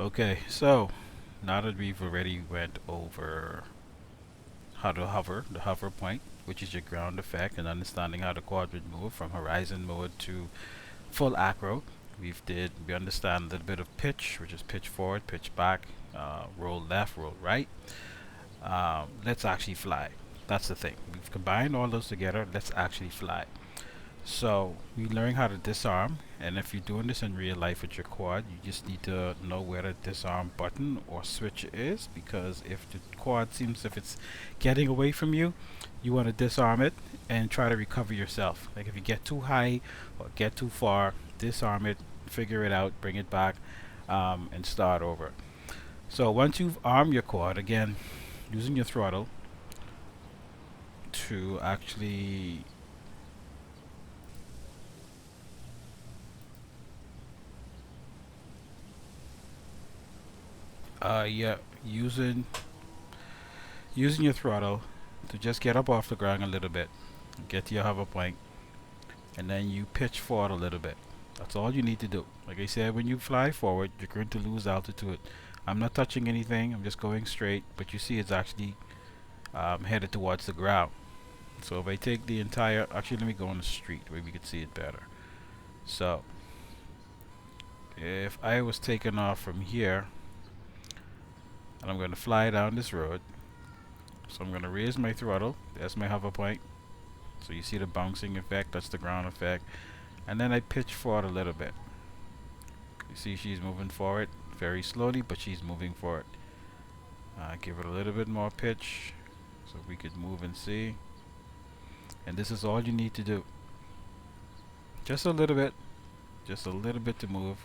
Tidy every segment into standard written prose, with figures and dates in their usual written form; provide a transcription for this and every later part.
Okay, so now that we've already went over how to hover, the hover point, which is your ground effect, and understanding how the quad would move from horizon mode to full acro, we understand a little bit of pitch, which is pitch forward, pitch back, roll left, roll right. Let's actually fly. That's the thing. We've combined all those together. Let's actually fly. So we learn how to disarm, and if you're doing this in real life with your quad, you just need to know where the disarm button or switch is, because if the quad seems if it's getting away from you, you want to disarm it and try to recover yourself. Like if you get too high or get too far, disarm it, figure it out, bring it back, and start over. So once you've armed your quad, again, using your throttle to actually yeah, using your throttle to just get up off the ground a little bit, get to your hover point, and then you pitch forward a little bit. That's all you need to do. Like I said, when you fly forward, you're going to lose altitude. I'm not touching anything, I'm just going straight, but you see it's actually headed towards the ground. So if I take the entire, actually let me go on the street where we could see it better. So if I was taken off from here, and I'm going to fly down this road, so I'm going to raise my throttle. That's my hover point. So you see the bouncing effect, that's the ground effect. And then I pitch forward a little bit. You see she's moving forward very slowly, but she's moving forward. Give it a little bit more pitch so we could move and see. And this is all you need to do. Just a little bit. Just a little bit to move.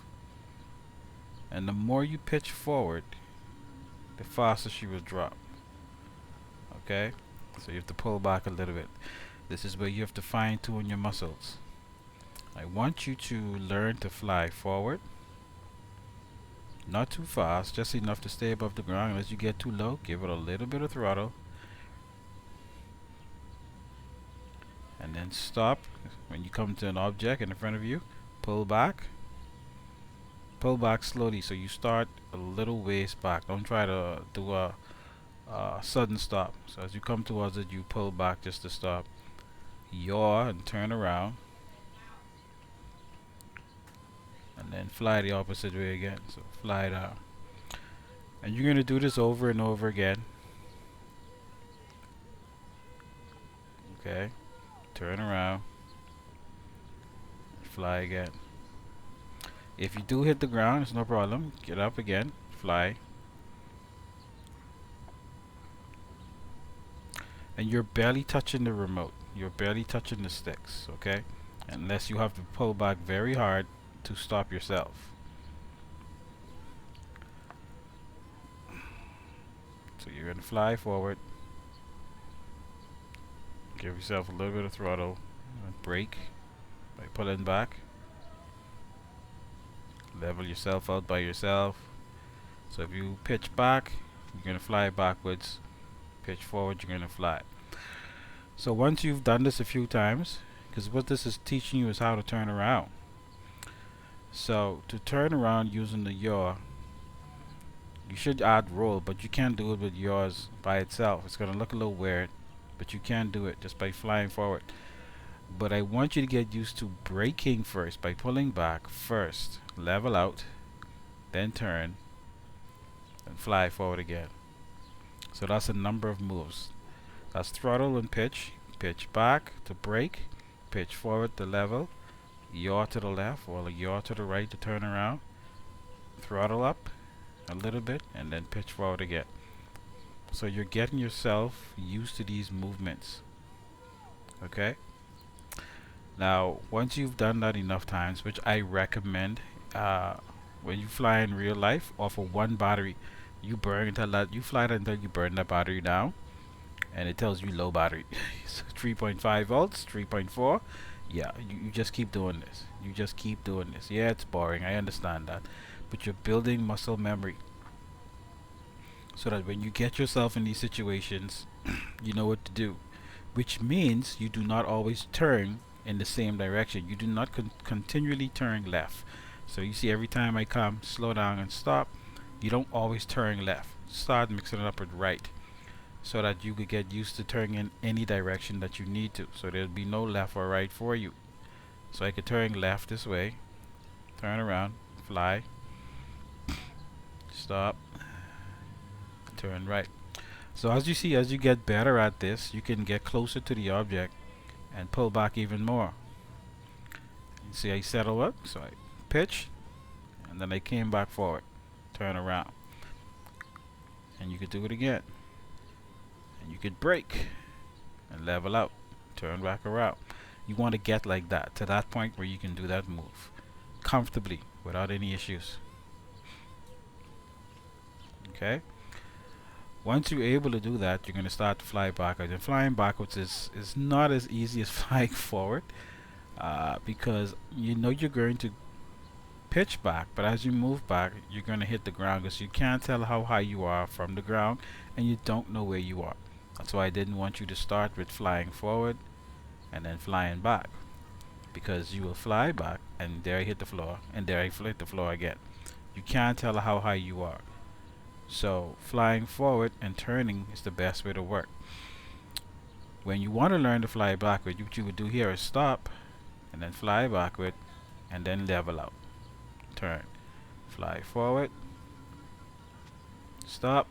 And the more you pitch forward, the faster she will drop. Okay? So you have to pull back a little bit. This is where you have to fine tune your muscles. I want you to learn to fly forward. Not too fast, just enough to stay above the ground. And as you get too low, give it a little bit of throttle. And then stop. When you come to an object in front of you, pull back. Pull back slowly, so you start a little ways back. Don't try to do a sudden stop. So as you come towards it, you pull back just to stop. Yaw and turn around. And then fly the opposite way again. So fly down. And you're going to do this over and over again. Okay. Turn around. Fly again. If you do hit the ground, it's no problem. Get up again. Fly. And you're barely touching the remote. You're barely touching the sticks. Okay. Unless you have to pull back very hard to stop yourself. So you're going to fly forward. Give yourself a little bit of throttle. Brake by pulling back. Level yourself out by yourself. So if you pitch back, you're going to fly backwards. Pitch forward, you're going to fly. So once you've done this a few times, because what this is teaching you is how to turn around. So to turn around using the yaw, you should add roll, but you can't do it with yaws by itself. It's going to look a little weird, but you can do it just by flying forward. But I want you to get used to braking first by pulling back first. Level out, then turn, and fly forward again. So that's a number of moves. That's throttle and pitch. Pitch back to brake. Pitch forward to level. Yaw to the left or yaw to the right to turn around. Throttle up a little bit and then pitch forward again. So you're getting yourself used to these movements. Okay? Now, once you've done that enough times, which I recommend, when you fly in real life, off of one battery, you burn until that you fly until you burn that battery down, and it tells you low battery. So 3.5 volts, 3.4. Yeah, you just keep doing this. You just keep doing this. Yeah, it's boring. I understand that, but you're building muscle memory, so that when you get yourself in these situations, you know what to do. Which means you do not always turn in the same direction. You do not continually turn left. So you see every time I come, slow down and stop, You don't always turn left. Start mixing it up with right, so that you could get used to turning in any direction that you need to. So there'll be no left or right for you. So I could turn left this way, turn around, fly, stop, turn right. So as you see, as you get better at this, you can get closer to the object and pull back even more. You see I settle up, so I pitch, and then I came back forward, turn around, and you could do it again. And you could brake and level out, turn back around. You want to get like that, to that point where you can do that move comfortably without any issues. Okay? Once you're able to do that, you're going to start to fly backwards. And flying backwards is not as easy as flying forward, because you know you're going to pitch back, but as you move back, you're going to hit the ground because you can't tell how high you are from the ground and you don't know where you are. That's why I didn't want you to start with flying forward and then flying back, because you will fly back and there I hit the floor and there I hit the floor again. You can't tell how high you are. So flying forward and turning is the best way to work. When you want to learn to fly backward, what you would do here is stop and then fly backward and then level out. Turn, fly forward, stop,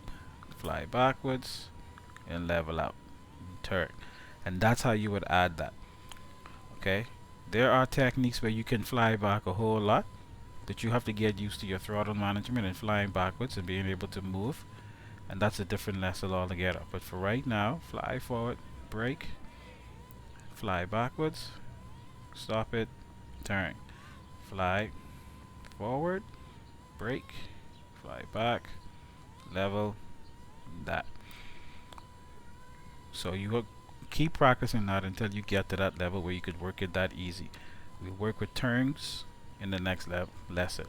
fly backwards, and level out, turn. And that's how you would add that. Okay, there are techniques where you can fly back a whole lot, but you have to get used to your throttle management and flying backwards and being able to move, and that's a different lesson altogether. But for right now, fly forward, brake, fly backwards, stop it, turn, fly forward, brake, fly back, level, that. So you will keep practicing that until you get to that level where you could work it that easy. We work with turns in the next lesson.